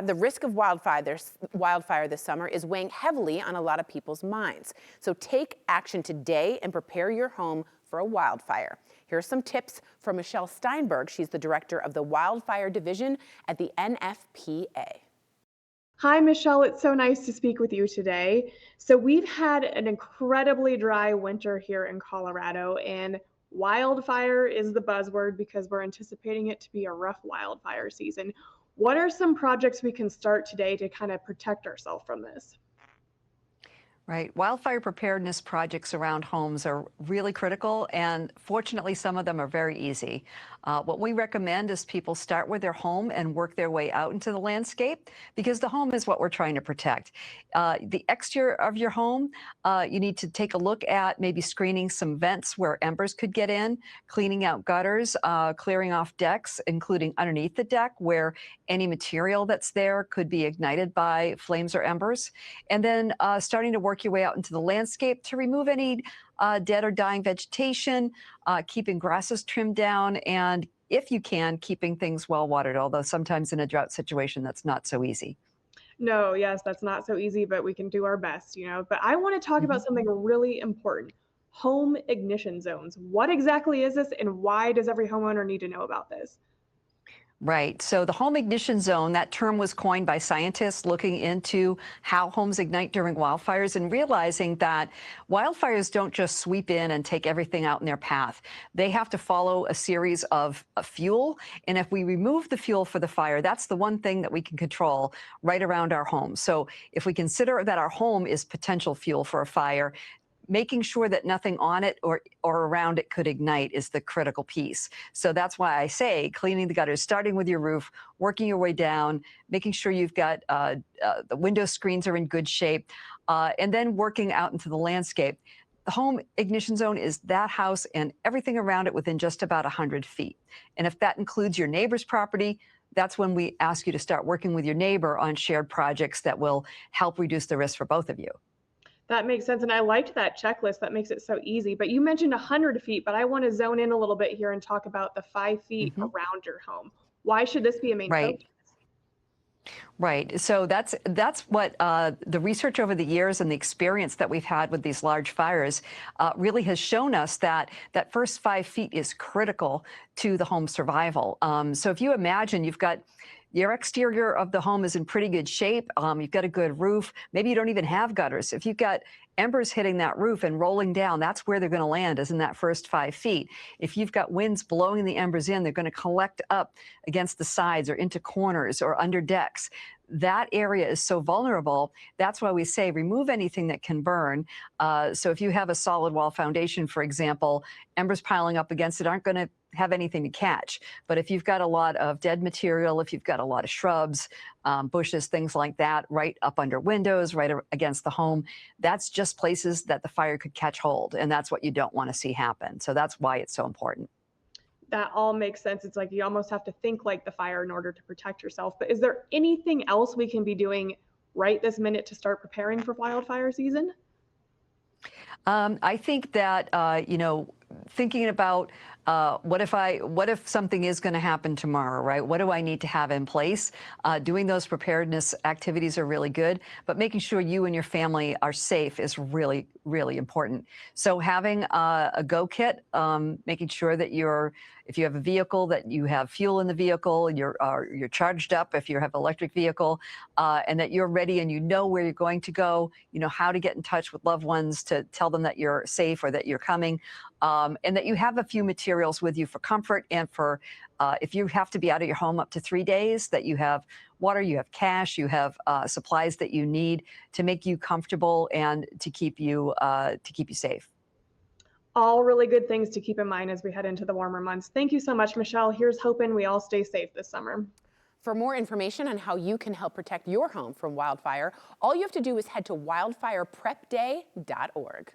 The risk of wildfire this summer is weighing heavily on a lot of people's minds. So take action today and prepare your home for a wildfire. Here are some tips from Michelle Steinberg. She's the director of the Wildfire Division at the NFPA. Hi, Michelle. It's so nice to speak with you today. So we've had an incredibly dry winter here in Colorado, and wildfire is the buzzword because we're anticipating it to be a rough wildfire season. What are some projects we can start today to kind of protect ourselves from this? Right. Wildfire preparedness projects around homes are really critical, and fortunately, some of them are very easy. What we recommend is people start with their home and work their way out into the landscape, because the home is what we're trying to protect. The exterior of your home, you need to take a look at maybe screening some vents where embers could get in, cleaning out gutters, clearing off decks, including underneath the deck where any material that's there could be ignited by flames or embers, and then starting to work your way out into the landscape to remove any dead or dying vegetation, keeping grasses trimmed down, and if you can, keeping things well watered, although sometimes in a drought situation that's not so easy. No, yes, that's not so easy, but we can do our best, But I want to talk about something really important. Home ignition zones. What exactly is this and why does every homeowner need to know about this? Right. So the home ignition zone, that term was coined by scientists looking into how homes ignite during wildfires and realizing that wildfires don't just sweep in and take everything out in their path. They have to follow a series of fuel. And if we remove the fuel for the fire, that's the one thing that we can control right around our home. So if we consider that our home is potential fuel for a fire, making sure that nothing on it or around it could ignite is the critical piece. So that's why I say cleaning the gutters, starting with your roof, working your way down, making sure you've got the window screens are in good shape, and then working out into the landscape. The home ignition zone is that house and everything around it within just about 100 feet. And if that includes your neighbor's property, that's when we ask you to start working with your neighbor on shared projects that will help reduce the risk for both of you. That makes sense. And I liked that checklist. That makes it so easy. But you mentioned 100 feet, but I want to zone in a little bit here and talk about the 5 feet hmm around your home. Why should this be a main Right. focus? Right. So that's what the research over the years and the experience that we've had with these large fires really has shown us that that first 5 feet is critical to the home survival. So if you imagine you've got your exterior of the home is in pretty good shape. You've got a good roof. Maybe you don't even have gutters. If you've got embers hitting that roof and rolling down, that's where they're going to land, is in that first 5 feet. If you've got winds blowing the embers in, they're going to collect up against the sides or into corners or under decks. That area is so vulnerable. That's why we say remove anything that can burn. So if you have a solid wall foundation, for example, embers piling up against it aren't going to have anything to catch. But if you've got a lot of dead material, if you've got a lot of shrubs, bushes, things like that, right up under windows, right against the home, that's just places that the fire could catch hold. And that's what you don't want to see happen. So that's why it's so important. That all makes sense. It's like you almost have to think like the fire in order to protect yourself. But is there anything else we can be doing right this minute to start preparing for wildfire season? I think that, thinking about what if something is going to happen tomorrow, right? What do I need to have in place? Doing those preparedness activities are really good, but making sure you and your family are safe is really, really important. So having a go kit, making sure that if you have a vehicle, that you have fuel in the vehicle, you're charged up if you have an electric vehicle, and that you're ready and you know where you're going to go, you know how to get in touch with loved ones to tell them that you're safe or that you're coming, and that you have a few materials with you for comfort and for if you have to be out of your home up to 3 days, that you have water, you have cash, you have supplies that you need to make you comfortable and to keep you safe. All really good things to keep in mind as we head into the warmer months. Thank you so much, Michelle. Here's hoping we all stay safe this summer. For more information on how you can help protect your home from wildfire, all you have to do is head to wildfireprepday.org.